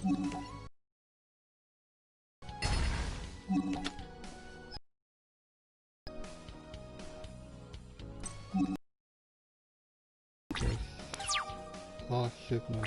Okay. Lost signal.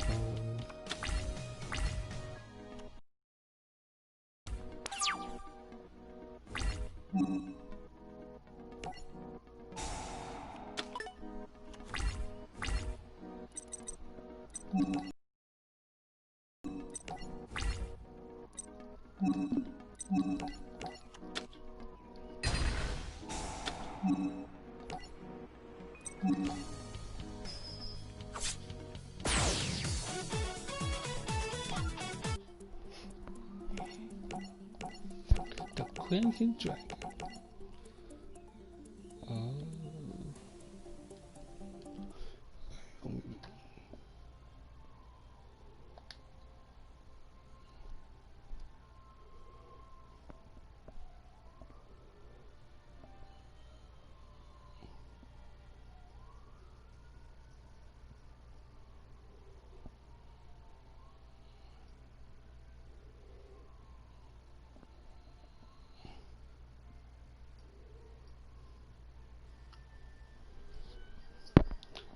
The Crimson Dragon.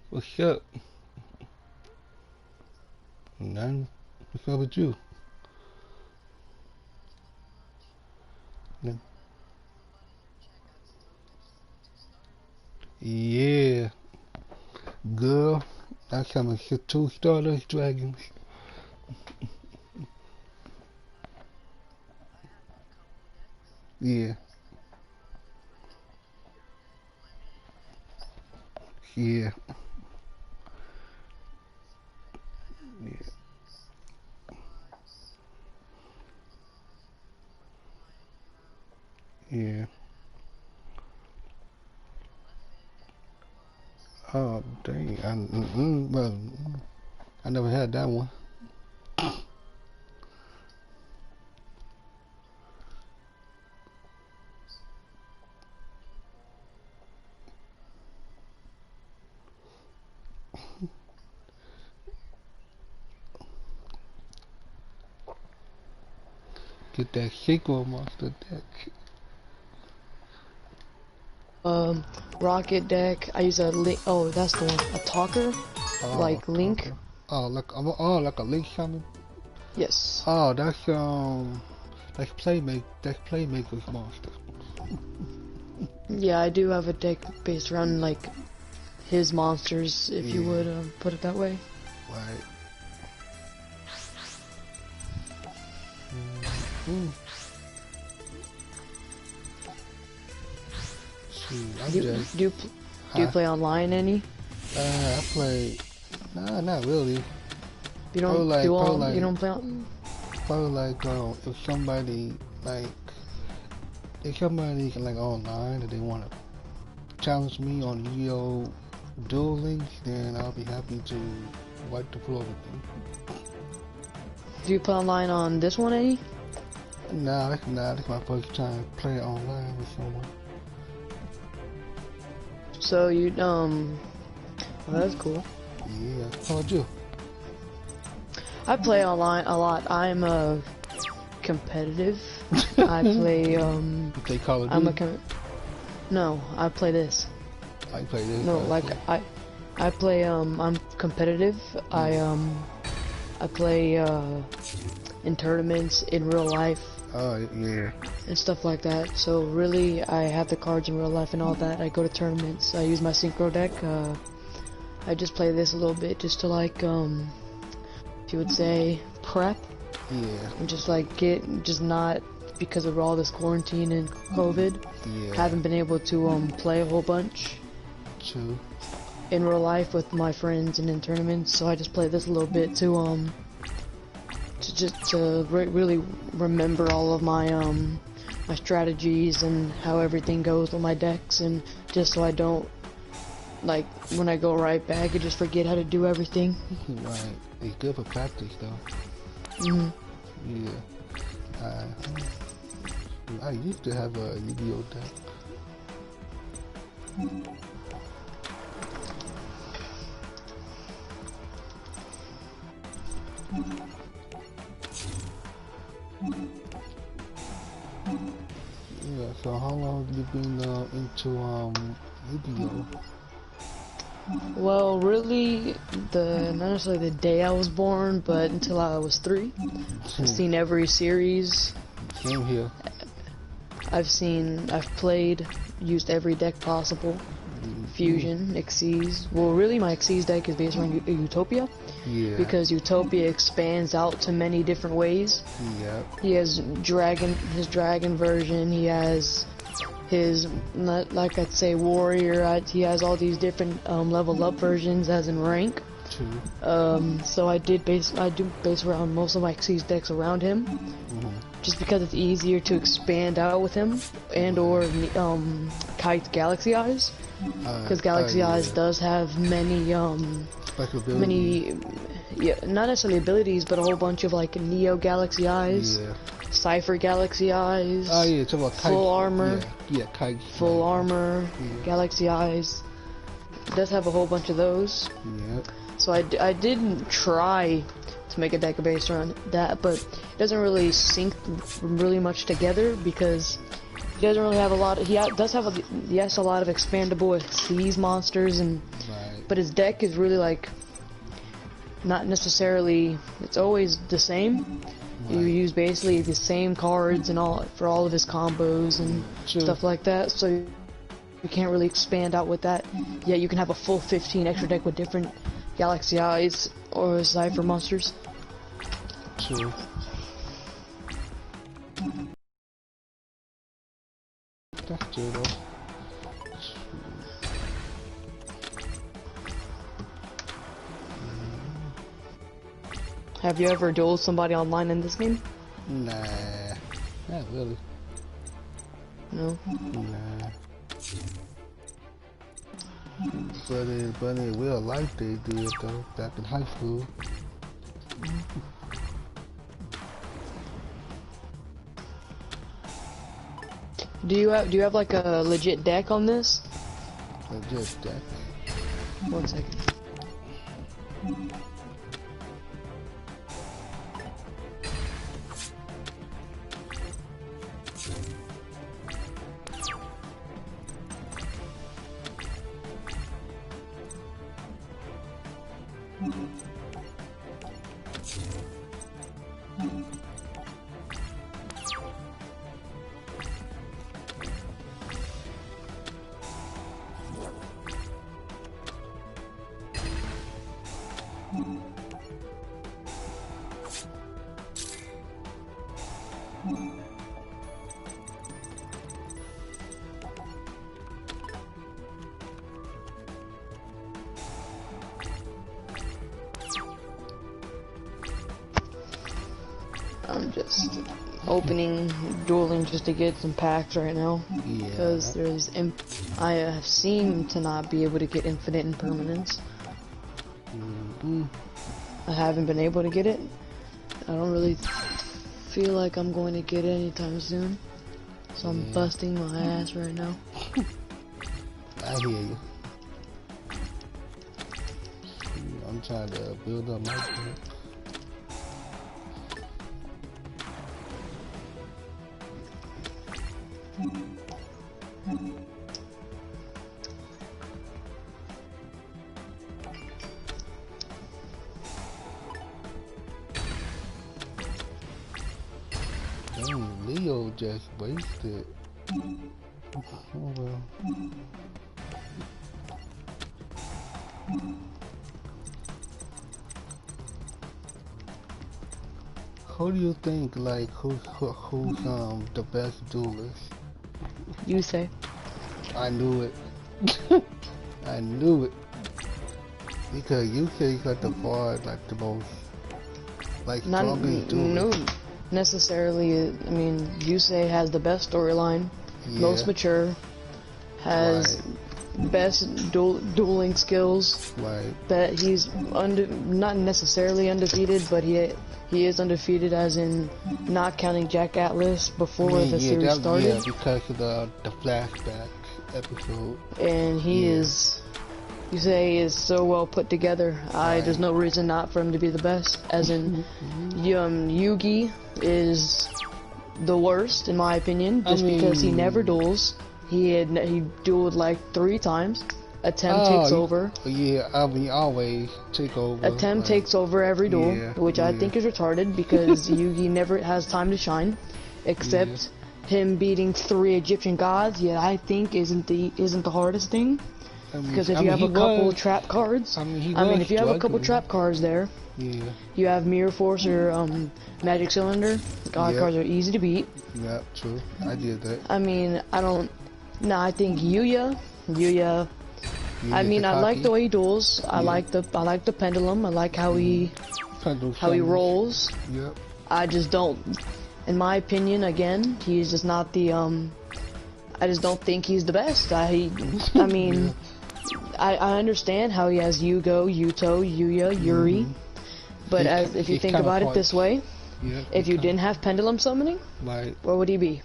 What's up? None. What's up with you? None. Yeah, girl. I come to 2 Stardust Dragons. Yeah, yeah, yeah, yeah. Oh, dang. Well, I never had that one. Get that sequel monster deck. Rocket deck. I use a link. Oh, that's the one. A talker, Oh, like Link. okay. Like a Link summon. Yes. Oh, that's Playmaker's monster. Yeah, I do have a deck based around like his monsters, if you would put it that way. Right. Mm-hmm. Shoot, Do you play online any? I play. Nah, not really. You don't Probably like, you don't play on? probably like if somebody like online and they want to challenge me on Yugioh Duelist, then I'll be happy to wipe the floor with them. Do you play online on this one any? Nah, that's my first time playing online with someone. So you well, that's cool. Yeah, how about you? I play online a lot. I'm competitive. I play You play Call of I'm Duty? no, I play this. I play this. No, like I play I'm competitive. I play in tournaments in real life. Oh yeah. And stuff like that. So really, I have the cards in real life and all that. I go to tournaments. I use my synchro deck. I just play this a little bit just to like, if you would say, prep. Yeah. And just like just not because of all this quarantine and COVID. Yeah. Haven't been able to play a whole bunch. True. In real life with my friends and in tournaments. So I just play this a little bit to really remember all of my my strategies and how everything goes with my decks, and just so I don't, like, when I go right back I just forget how to do everything. Right. It's good for practice though. Mhm. Yeah. I used to have a Yu-Gi-Oh deck. So how long have you been into Yugioh? Well, really, not necessarily the day I was born, but until I was 3. I've seen every series. Same here. I've played, used every deck possible. Fusion, Xyz. Well, really, my Xyz deck is based on Utopia. Yeah. Because Utopia expands out to many different ways. Yeah. He has his dragon version. He has his, like I'd say, warrior. He has all these different level up versions, as in rank. True. So I do base around most of my Xyz decks around him. Just because it's easier to expand out with him, and or Kite's Galaxy Eyes. Because Galaxy Eyes does have many, not necessarily abilities, but a whole bunch of like Neo Galaxy Eyes, Cypher Galaxy Eyes, oh yeah, it's about full armor, Kite. Full armor, Galaxy Eyes. It does have a whole bunch of those. Yeah. So I didn't try to make a deck based around that, but it doesn't really sync really much together because he doesn't really have a lot. He does have a lot of expandable Xyz monsters, and but his deck is really like not necessarily. It's always the same. You use basically the same cards and all for all of his combos and stuff like that. So you can't really expand out with that. Yeah, you can have a full 15 extra deck with different Galaxy Eyes or Cypher monsters. True. That's true though. Have you ever dueled somebody online in this game? Nah, not really. No? Nah. But in real life they did though, back in high school. Do you have like a legit deck on this? Legit deck. 1 second. I'm just opening dueling just to get some packs right now. Yeah. Because I have seemed to not be able to get infinite impermanence. I haven't been able to get it. I don't really feel like I'm going to get it anytime soon. So I'm busting my ass right now. I hear you. I'm trying to build up my team. Dang, Leo just wasted. Oh well. Who do you think, like, who's the best duelist? You say. I knew it. I knew it. Because you say you got the far, like, the most, like, strongest duelist. No, necessarily. I mean, Yusei has the best storyline, most mature, has best dueling skills. Right. That he's not necessarily undefeated, but he is undefeated, as in not counting Jack Atlas before the series started. Yeah, because of the flashback episode. And he is, Yusei is so well put together. There's no reason not for him to be the best. As in, Yugi is the worst in my opinion, just because he never duels. He dueled like 3 times. Attempt takes over. Yeah, I mean, always take over. Attempt takes over every duel, which I think is retarded because Yugi never has time to shine, except him beating 3 Egyptian gods. Yet I think isn't the hardest thing, because if you have a couple trap cards, if you have a couple trap cards there, you have Mirror Force or Magic Cylinder. God cards are easy to beat. Yeah, true. I did that. I mean, I think Yugioh. I mean, I like the way he duels. I like the pendulum. I like how he rolls. Yep. I just don't, in my opinion, again, he's just not the I just don't think he's the best. I mean, I understand how he has Yugo, Yuto, Yuya, Yuri, but if you think about it this way, if you didn't have pendulum summoning, where would he be?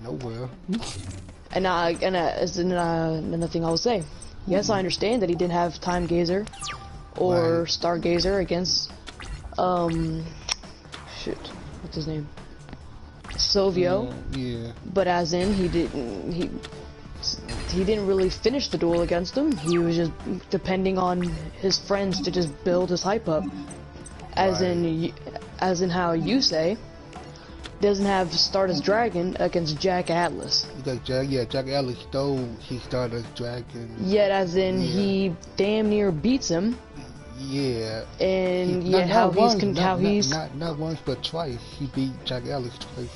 Nowhere. And another thing I will say, yes, I understand that he didn't have Time Gazer or Stargazer against what's his name? Sovio. But as in he didn't really finish the duel against him. He was just depending on his friends to just build his hype up. As in how you say doesn't have Stardust Dragon against Jack Atlas. Jack Atlas stole his Stardust Dragon. Yet as in he damn near beats him. Yeah. And not once but twice. He beat Jack Atlas twice.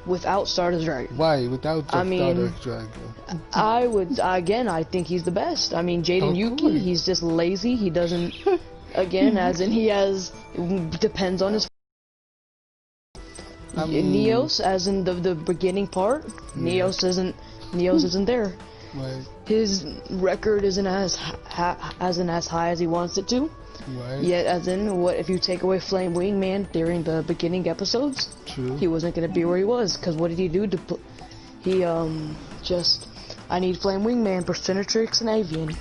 Without Stardust Dragon. Right, without Stardust Dragon. I think he's the best. I mean, Jaden Yuki, he's just lazy. He doesn't, again, as in depends on his. Neos, as in the beginning part, Neos isn't there. Right. His record isn't as high as he wants it to. Right. Yet, as in, what if you take away Flame Wingman during the beginning episodes? True. He wasn't gonna be where he was, because what did he do? I need Flame Wingman, Persenatrix, and Avian.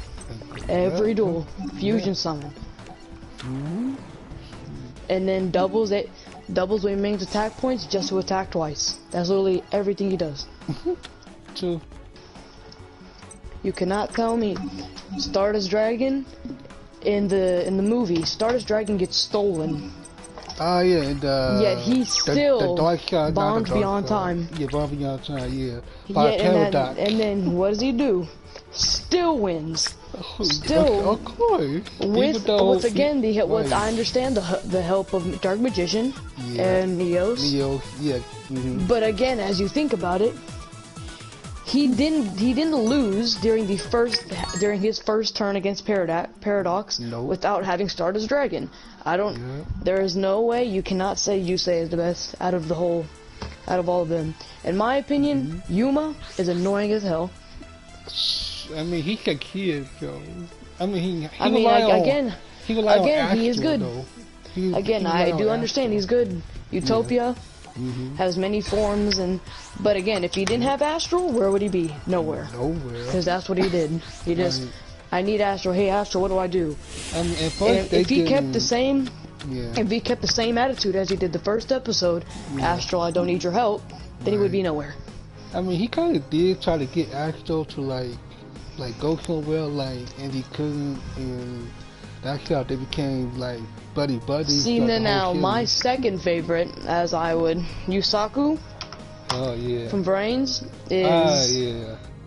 Every duel, fusion summon. And then doubles Wingman's attack points just to attack twice. That's literally everything he does. True. You cannot tell me Stardust Dragon in the movie. Stardust Dragon gets stolen. And yet he still bombs beyond time. Yeah, bombs beyond time. Yeah. And then what does he do? Still wins. Still, of course. With again I understand the help of Dark Magician and Neos. But again, as you think about it, he didn't lose during his first turn against Paradox without having Stardust Dragon. There is no way you cannot say Yusei is the best out of all of them. In my opinion, Yuma is annoying as hell. I mean, he's a kid, so. I mean, he is good. I do understand he's good. Utopia has many forms, but again, if he didn't have Astral, where would he be? Nowhere. Because that's what he did. He just, I need Astral. Hey, Astral, what do I do? If he kept the same attitude as he did the first episode, Astral, I don't need your help, then he would be nowhere. I mean, he kind of did try to get Astral to like go somewhere, and he couldn't, and that's how they became like buddies. See, now my second favorite, as I would, Yusaku. Oh yeah. From Brains is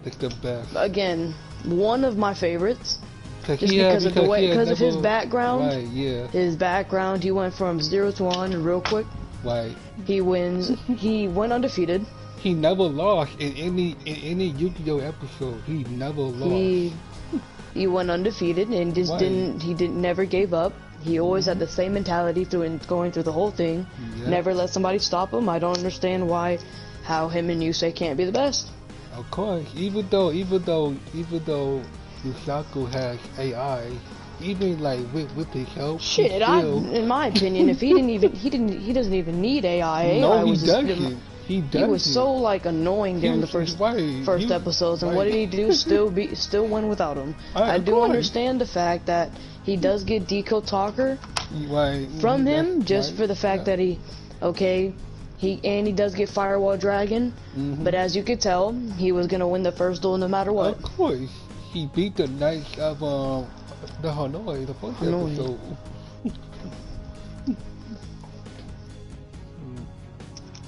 it's the best. Again, one of my favorites. Because of his background. Right. Yeah. His background, he went from 0 to 1 real quick. Right. He went undefeated. He never lost in any Yu-Gi-Oh episode. He never lost. He went undefeated and just never gave up. He always had the same mentality going through the whole thing. Yep. Never let somebody stop him. I don't understand how him and Yusei can't be the best. Of course, even though Yusaku has AI, even like with his help. Shit, in my opinion, if he doesn't even need AI. No, he doesn't. He was so like annoying during the first episodes, and what did he do? Still win without him. I do understand the fact that he does get Decode Talker from him, just for the fact that He does get Firewall Dragon, but as you could tell, he was gonna win the first duel no matter what. Of course, he beat the Knights of the Hanoi, the first episode.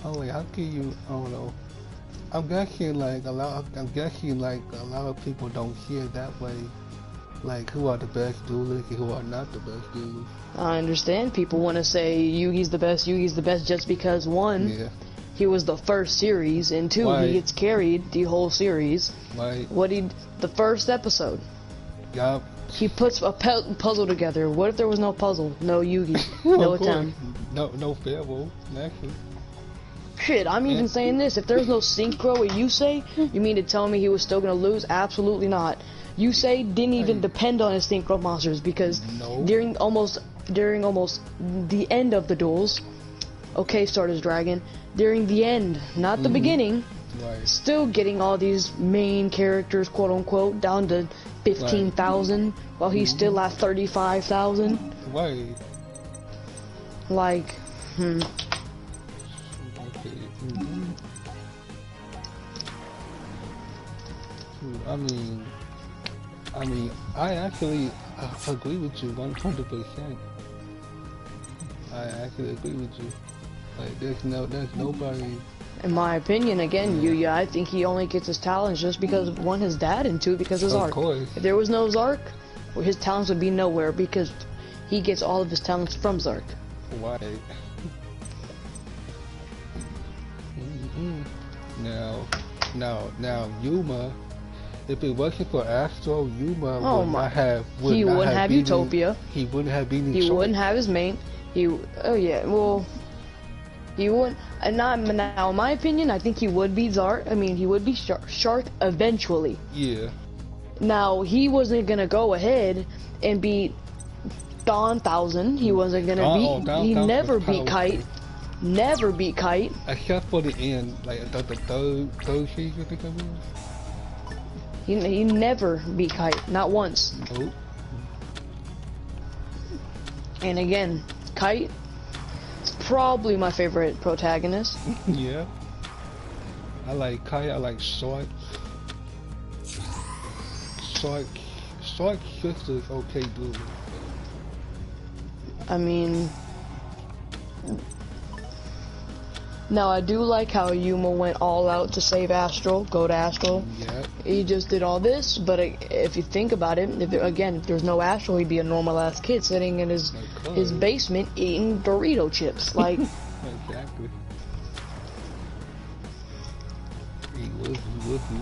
Oh wait, how can you? I don't know. I'm guessing like a lot of people don't see it that way. Like who are the best duelists and who are not the best duelists. I understand people want to say Yugi's the best just because one, he was the first series, and two, he gets carried the whole series. Right. The first episode. Yup. He puts a puzzle together. What if there was no puzzle? No Yugi. No attempt. No Pharaoh. Actually. Shit, I'm even saying this. If there's no synchro with Yusei, you mean to tell me he was still gonna lose? Absolutely not. Yusei didn't even depend on his synchro monsters because during almost the end of the duels, okay, Stardust Dragon, during the end, not the beginning, still getting all these main characters, quote unquote, down to 15,000 while he's still at 35,000. Right. Like, I actually agree with you 100%. I actually agree with you. Like, there's nobody. In my opinion, again, Yuya, I think he only gets his talents just because one, his dad, and two, because of Zark. Of course. If there was no Zark, well, his talents would be nowhere because he gets all of his talents from Zark. Right. Now, Yuma. If it wasn't for Astro, Yuma wouldn't have Utopia. He wouldn't have been. He wouldn't have his main. He wouldn't. Now, in my opinion, I think he would be Zark. I mean, he would be Shark eventually. Yeah. Now, he wasn't gonna go ahead and beat Dawn 1000. He wasn't gonna beat. He never beat Kite. Never beat Kite. Except for the end, like the third season, I think it was. He never beat Kite, not once. Nope. And again, Kite is probably my favorite protagonist. Yeah. I like Kite, I like Shark. Shark's sister's okay, dude. I mean... Now, I do like how Yuma went all out to save Astral, go to Astral. Yeah. He just did all this, but if you think about it, if there's no Astral, he'd be a normal-ass kid sitting in his basement eating Dorito chips. Like... Exactly. He would be.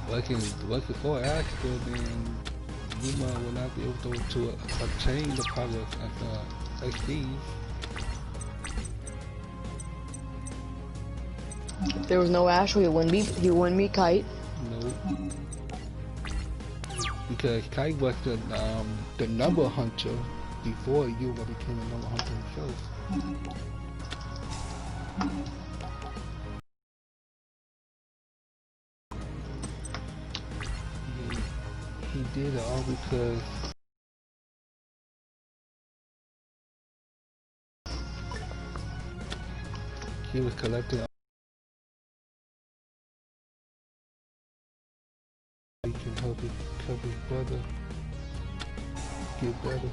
Looking for Astral, then Yuma will not be able to obtain the power of XD. If there was no Astral, he wouldn't be Kite. Nope. Because Kite was the number hunter before Yuma became a number hunter himself. He did it all because he was collecting. He can help his brother get better.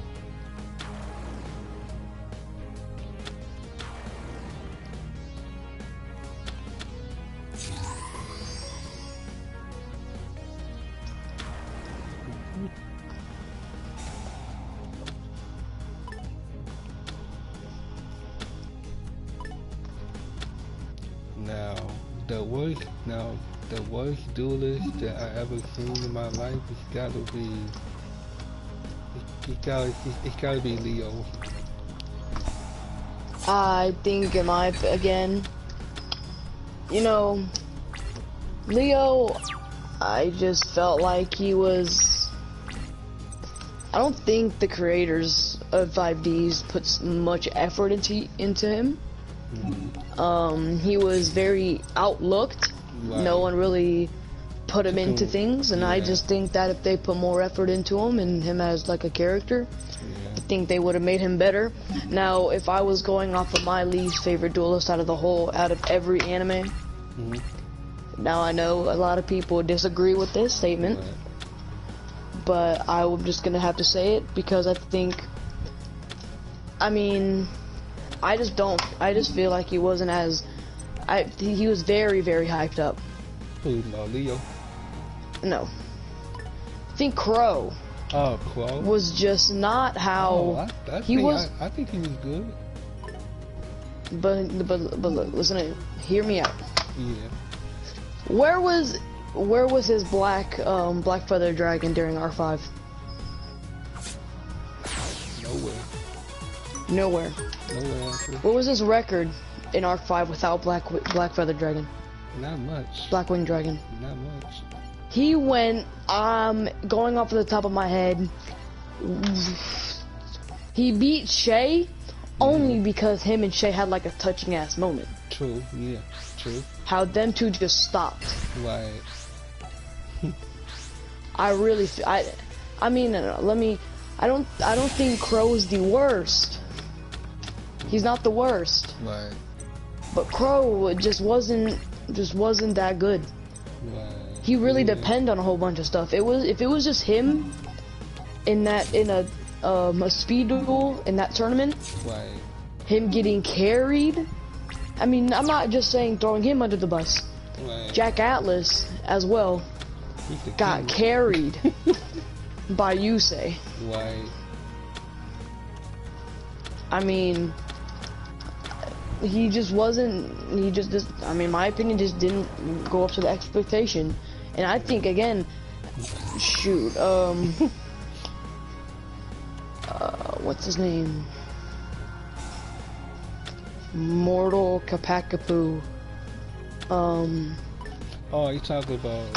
The worst duelist that I ever seen in my life it's gotta be Leo. I think again, you know, Leo, I just felt like he was, I don't think the creators of 5Ds put much effort into him. He was very outlooked. Right. No one really put him into things, and I just think that if they put more effort into him and him as like a character, the think they would have made him better. Now, if I was going off of my least favorite duelist out of every anime, now I know a lot of people disagree with this statement, but I'm just gonna have to say it because I think, I mean, I just feel like he wasn't as, he was very, very hyped up. Who, Leo? No. I think Crow. Oh, Crow? Was just not how he was. I think he was good. But listen, hear me out. Yeah. Where was his black feather dragon during R5? Nowhere. What was his record in R5 without black feather dragon? Not much. Blackwing dragon. Not much. He went, going off of the top of my head, he beat Shay only because him and Shay had like a touching ass moment. True, yeah, true. How them two just stopped. Right. I don't think Crow is the worst. He's not the worst. Right. But Crow just wasn't that good. Right. He really depended on a whole bunch of stuff. If it was just him in a speed duel in that tournament, right. Him getting carried. I mean, I'm not just saying throwing him under the bus. Right. Jack Atlas as well got carried by Yusei. Right. I mean, he just wasn't. I mean, my opinion just didn't go up to the expectation. And I think again, shoot, what's his name? Mortal Kapakapu. Oh, you talking about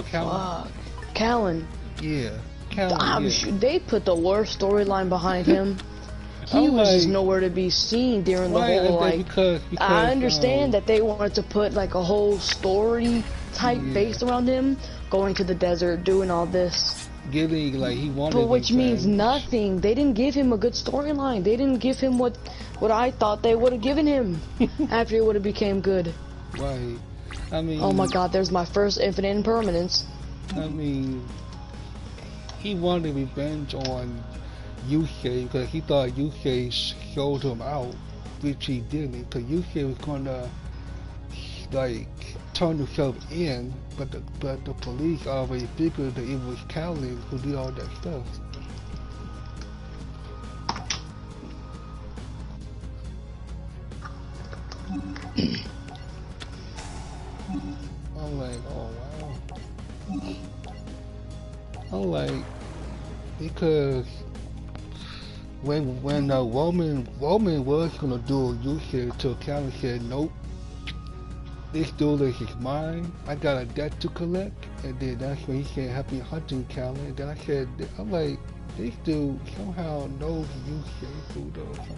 Callan? Callan. Yeah, Callan. They put the worst storyline behind him. He was just nowhere to be seen during the whole, like, because I understand that they wanted to put like a whole story type based around him, going to the desert, doing all this. Getting, like, he wanted, but which means nothing. They didn't give him a good storyline. They didn't give him what I thought they would have given him after it would have became good. Right. I mean, oh my God, there's my first infinite impermanence. I mean, he wanted revenge on Yugioh because he thought Yugioh showed him out, which he didn't. Because Yugioh was gonna like turn himself in, but the police already figured that it was Callan who did all that stuff. I'm like, oh wow. I'm like, because when Roman was gonna do Yugioh till Callan said nope, this duelist is mine, I got a debt to collect, and then that's when he said happy hunting Callan, and then I said, I'm like, this dude somehow knows Yugioh food or somehow.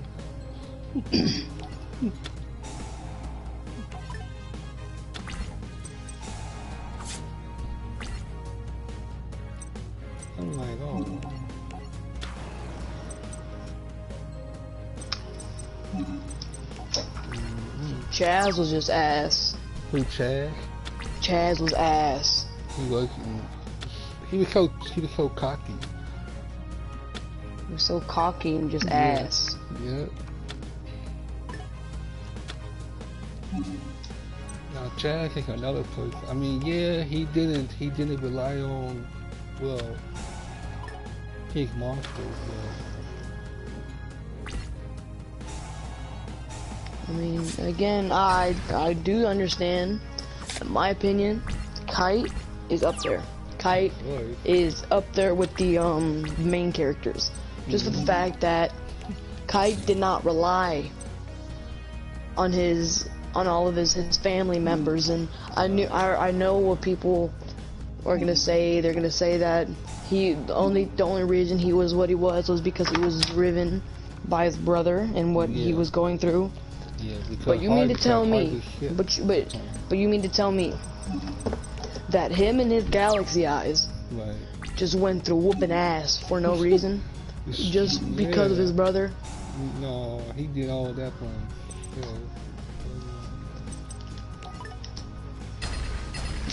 I'm like, oh. Chaz was just ass. Who, Chaz? Chaz was ass. He was so cocky. He was so cocky and just ass. Yeah. Now Chaz is another person. I mean, yeah, he didn't rely on, well, his monsters, I mean, again, I do understand. In my opinion, Kite is up there. Kite is up there with the main characters, just for the fact that Kite did not rely on all of his family members, and I know what people are gonna say. They're gonna say that the only reason he was what he was because he was driven by his brother and what he was going through. Yeah, but you mean to tell me, but you mean to tell me that him and his galaxy eyes just went through whooping ass for no reason? just because of his brother. No, he did all that for him.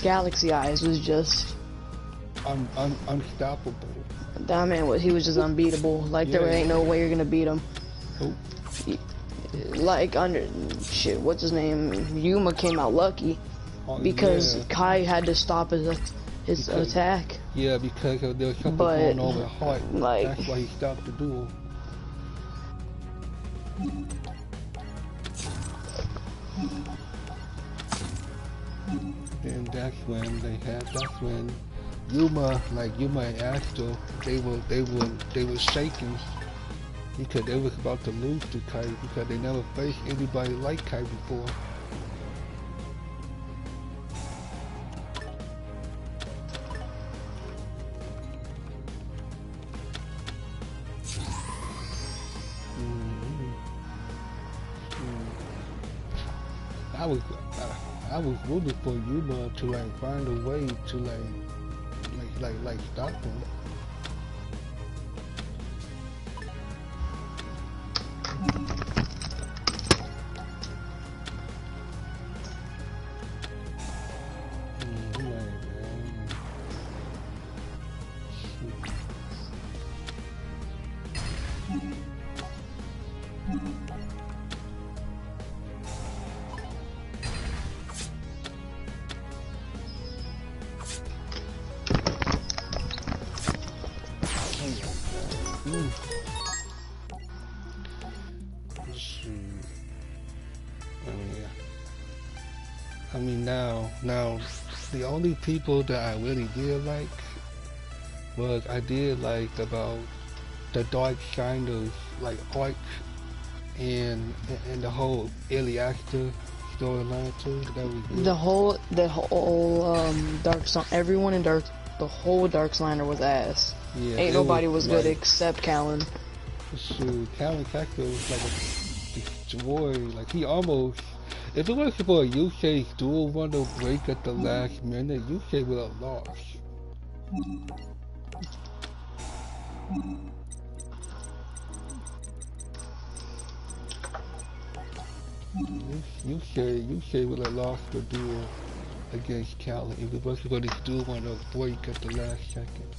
Galaxy Eyes was just Unstoppable. that man was, he was just unbeatable. Like there ain't no way you're gonna beat him. Nope. Like under shit, what's his name? Yuma came out lucky because Kai had to stop his attack. Yeah, because there was something going on with Heart. Like, that's why he stopped the duel. And that's when Yuma and Astro, they were shaking because they was about to lose to Kai because they never faced anybody like Kai before. I was rooting for Yuma to like find a way to like stop him. I mean, now, the only people that I really did like was I did like about the Dark Shiners, like arc, and the whole Eliaster storyline too. That was good. The whole Dark Sun, everyone in Dark, the whole Dark Sliner was ass. Yeah, ain't nobody was good except Callan. Shoot, Callan Cacto was like a destroy. Like he almost. If it wasn't for a Yugioh dual wonder break at the last minute, Yugioh would have lost. Yugioh would have lost the duel against Callan if it wasn't for this dual wonder break at the last second.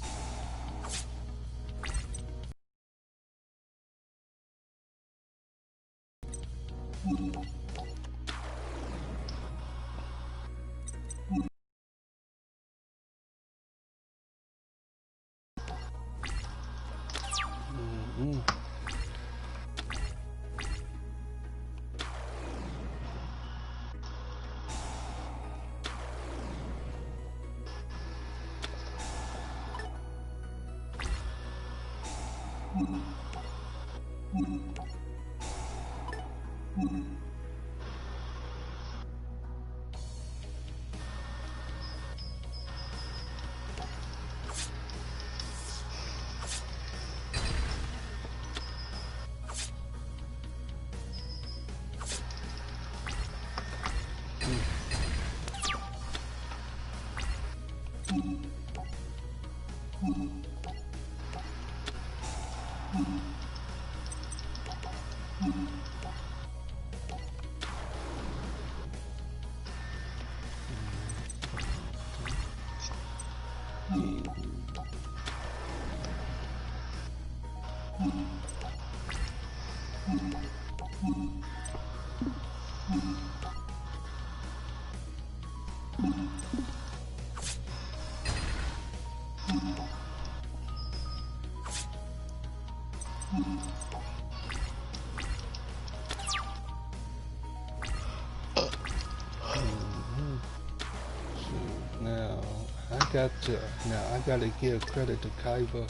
Now I gotta give credit to Kaiba.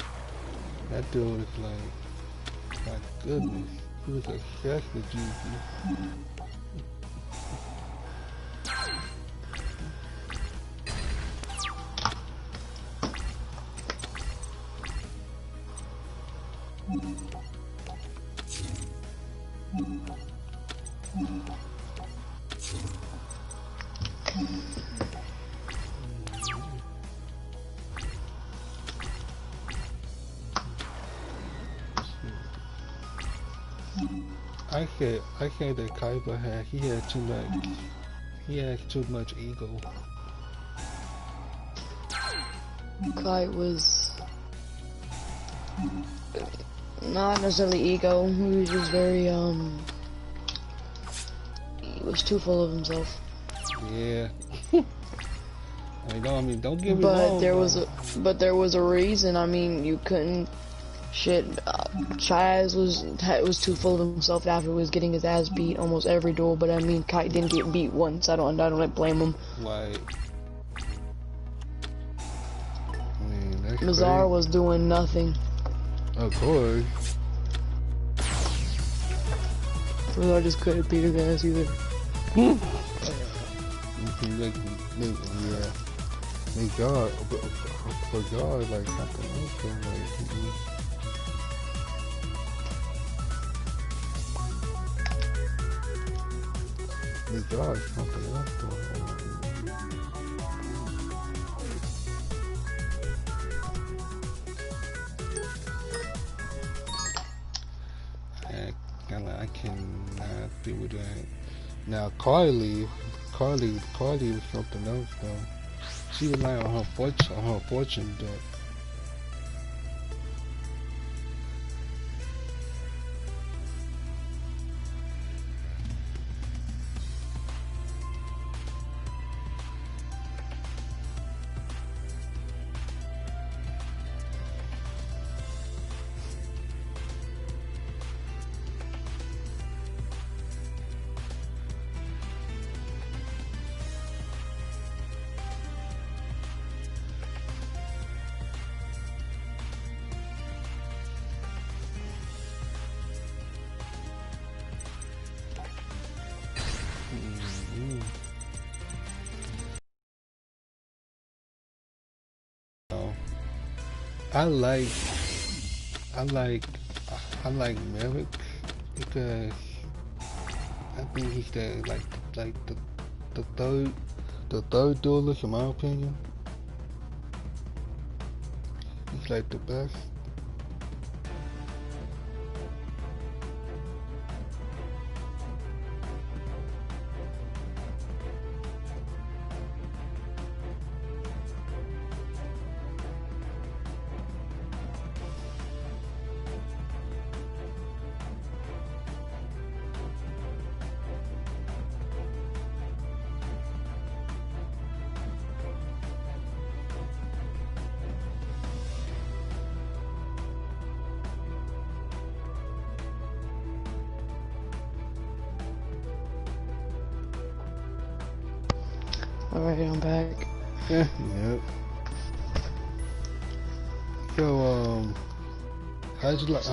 That dude is like, my goodness, he was obsessed with Yugi. I said that Kaiba had too much. He has too much ego. Kite was not necessarily ego. He was just very he was too full of himself. Yeah. I mean, don't get me But wrong. there was a reason. I mean, you couldn't. Shit, Chaz was too full of himself after he was getting his ass beat almost every duel. But I mean, Kite didn't get beat once. I don't blame him. Like, I mean, that's Mazar crazy. was doing nothing. Of course. Mazar just couldn't beat his ass either. Yeah. Make God, for God, like something else, like. Make God something else going on. I cannot do that. Now Carly was something else though. She relied on her fortune deck. I like I like I like Merrick because I think he's the third duelist in my opinion. He's like the best. Alright, I'm back. Yep. So how'd you like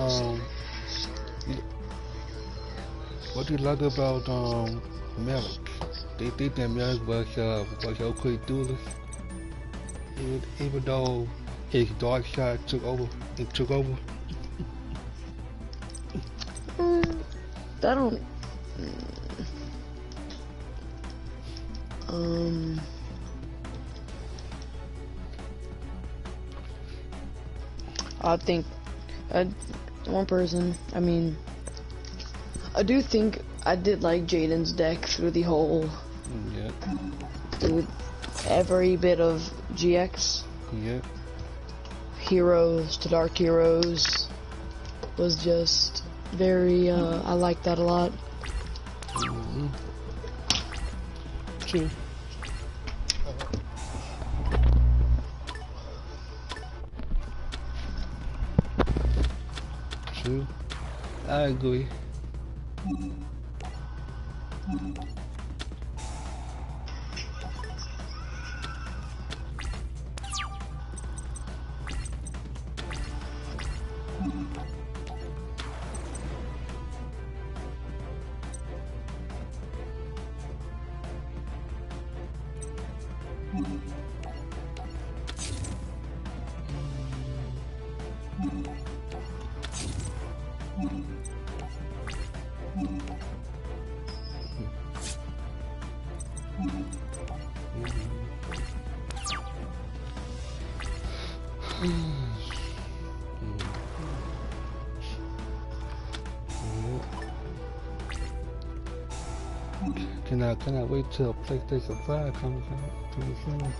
what do you like about Merrick? They think that Merrick was okay duelist, even though his dark side took over. I don't. I think one person. I mean, I do think I did like Jaden's deck through the whole. Yeah. Through every bit of GX. Yeah. Heroes to Dark Heroes was just very. I like that a lot. True. True. I agree. Can I wait till PlayStation 5 comes out pretty soon?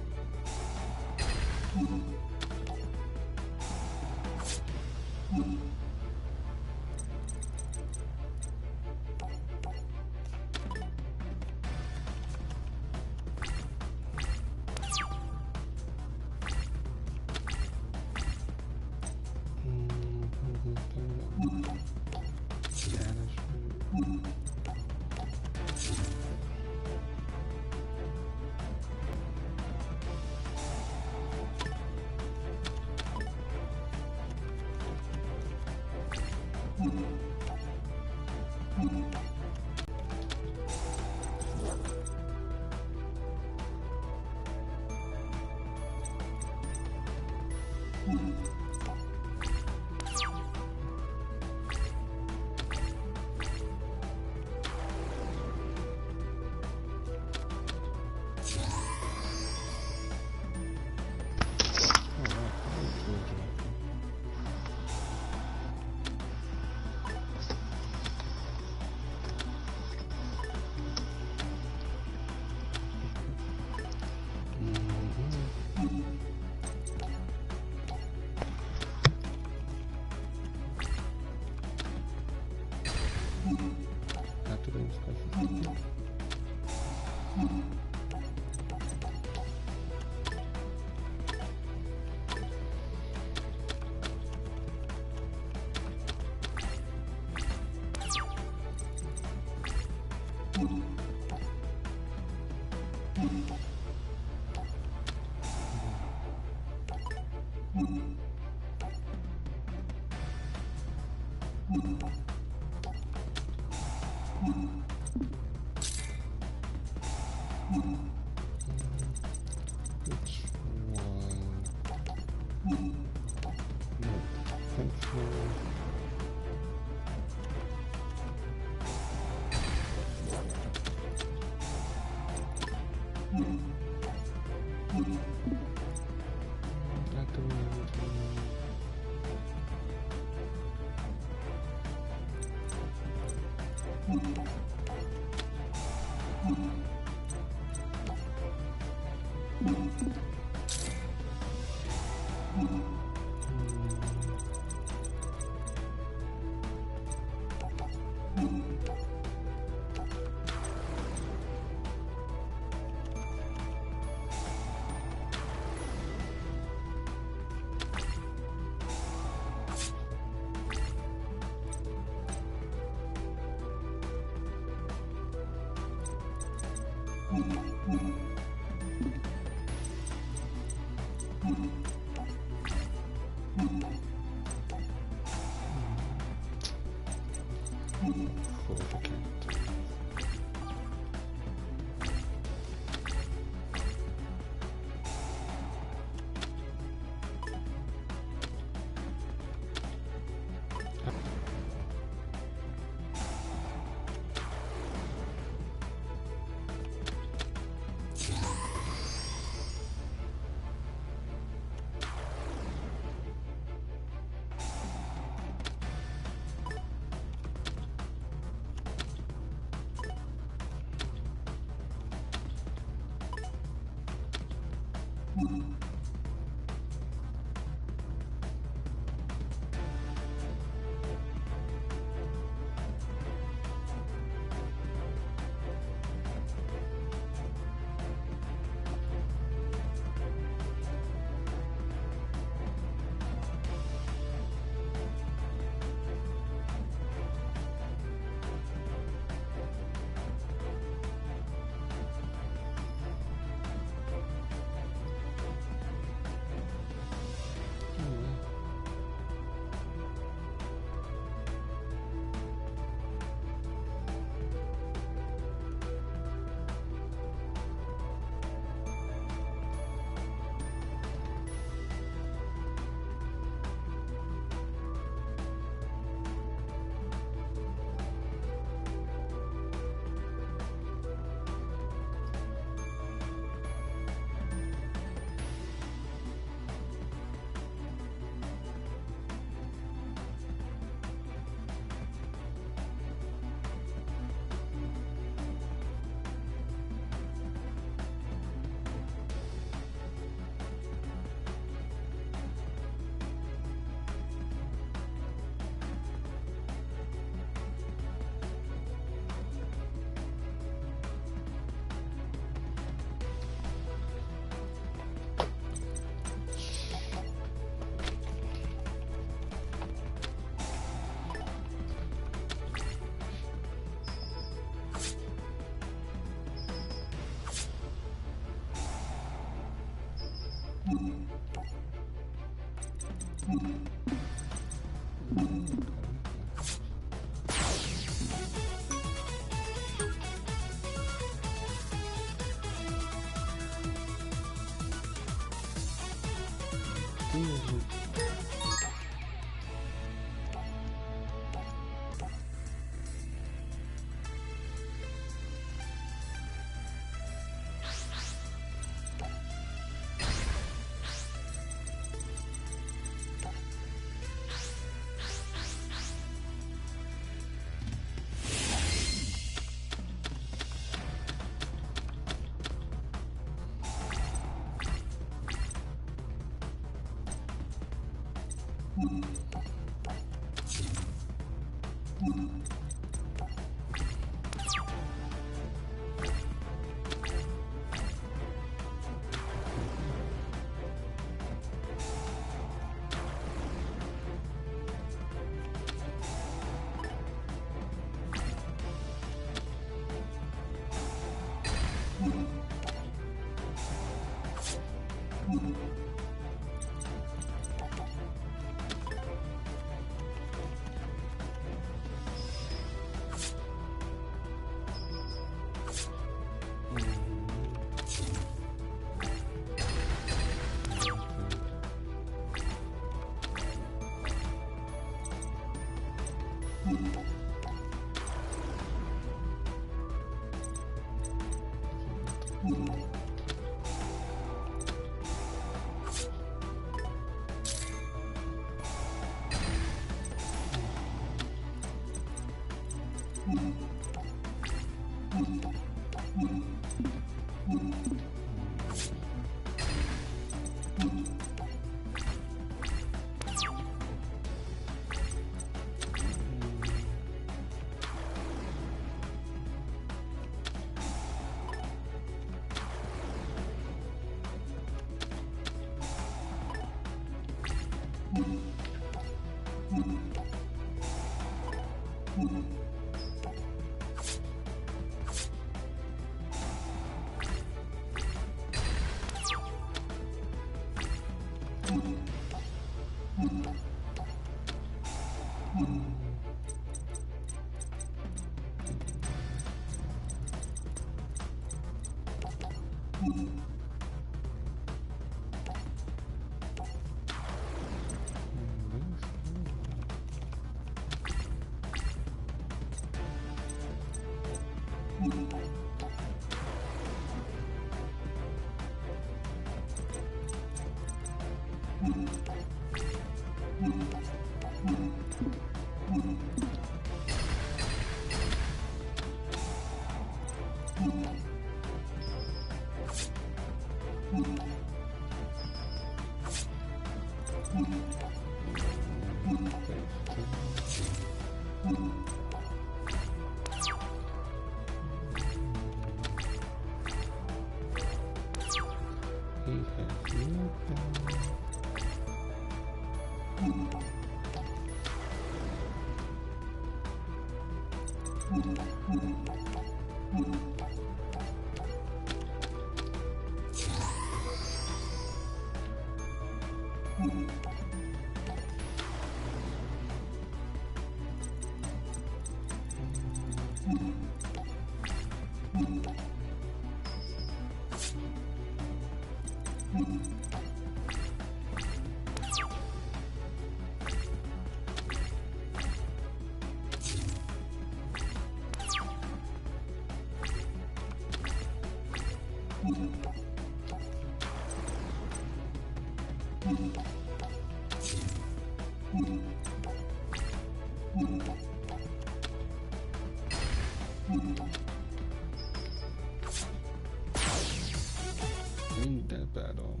Ain't that bad all.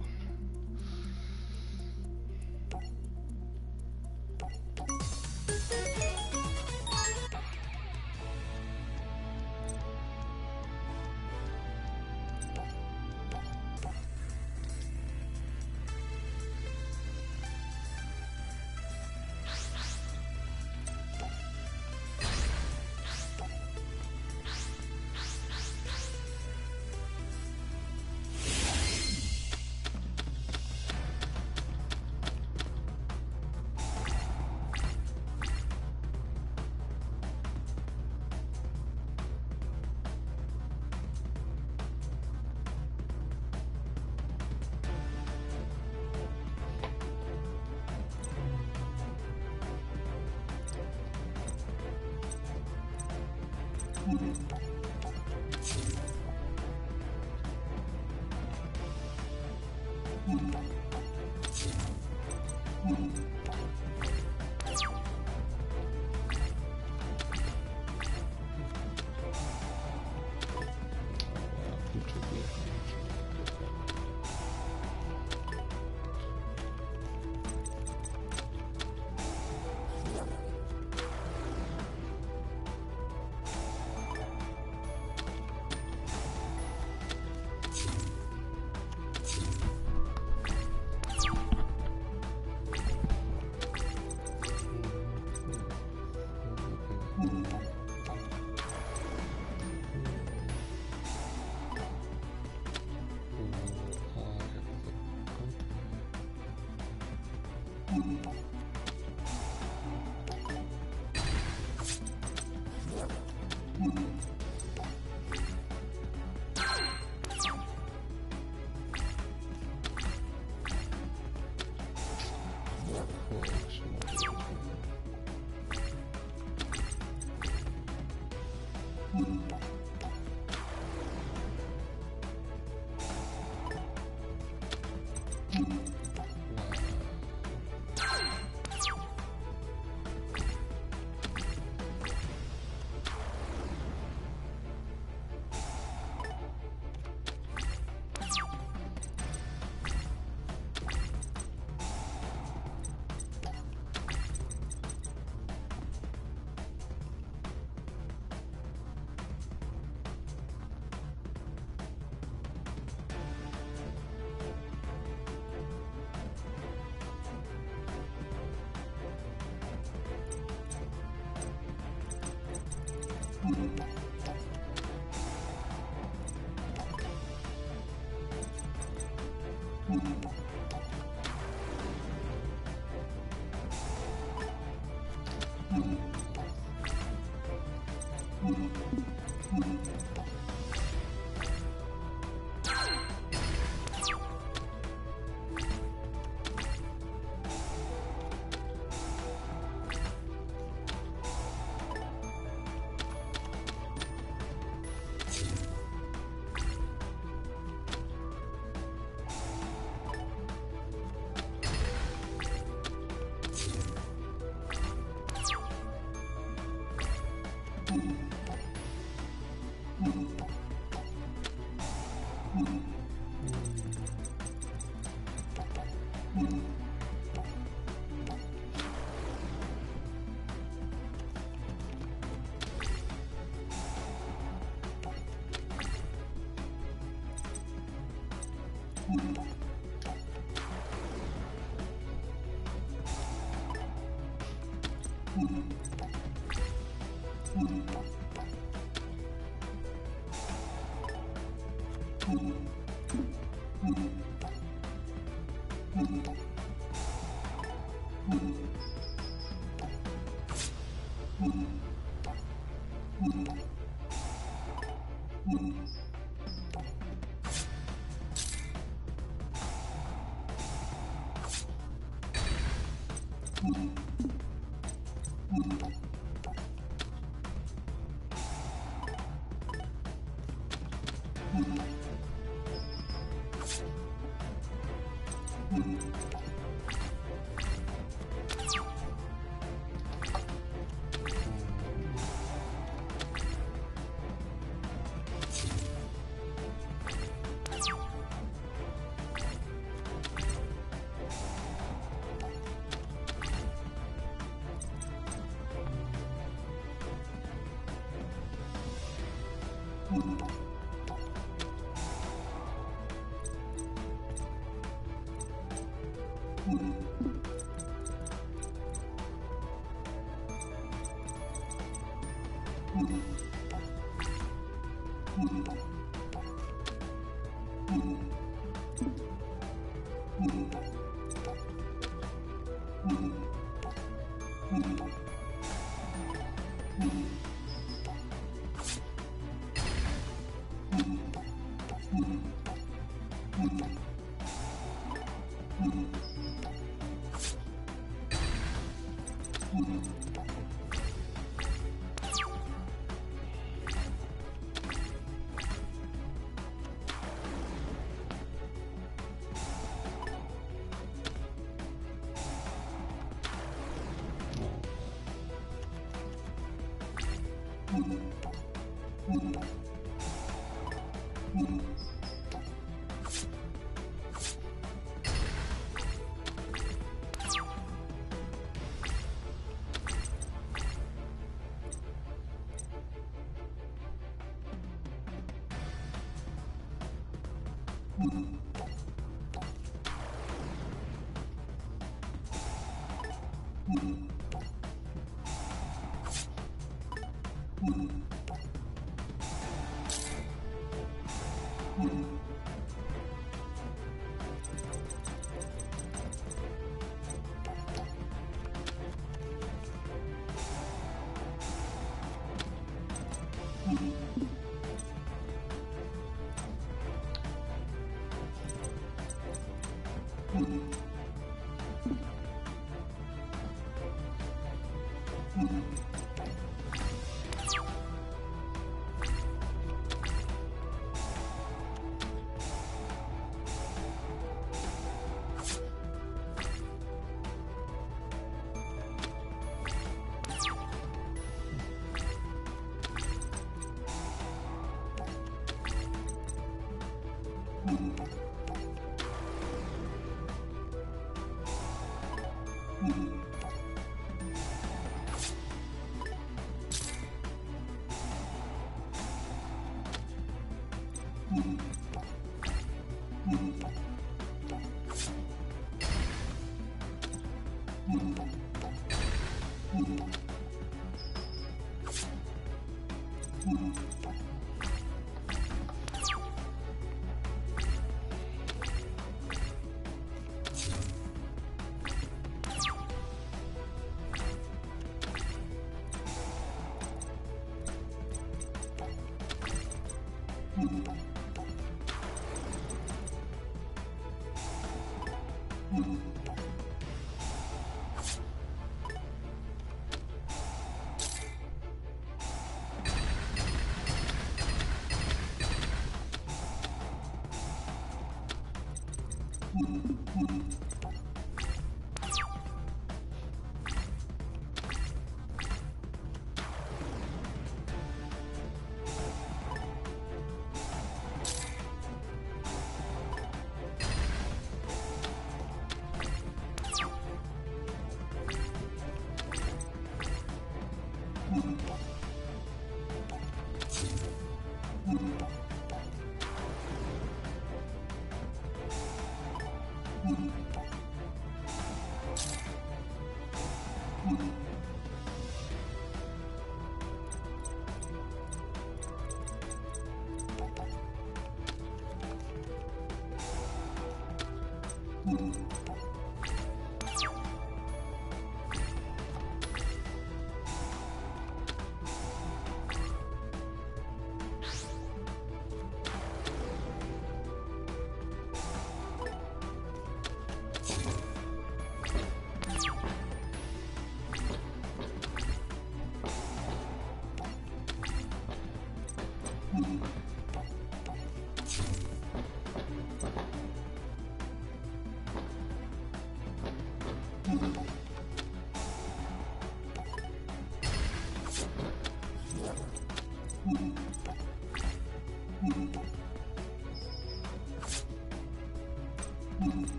Mm-hmm.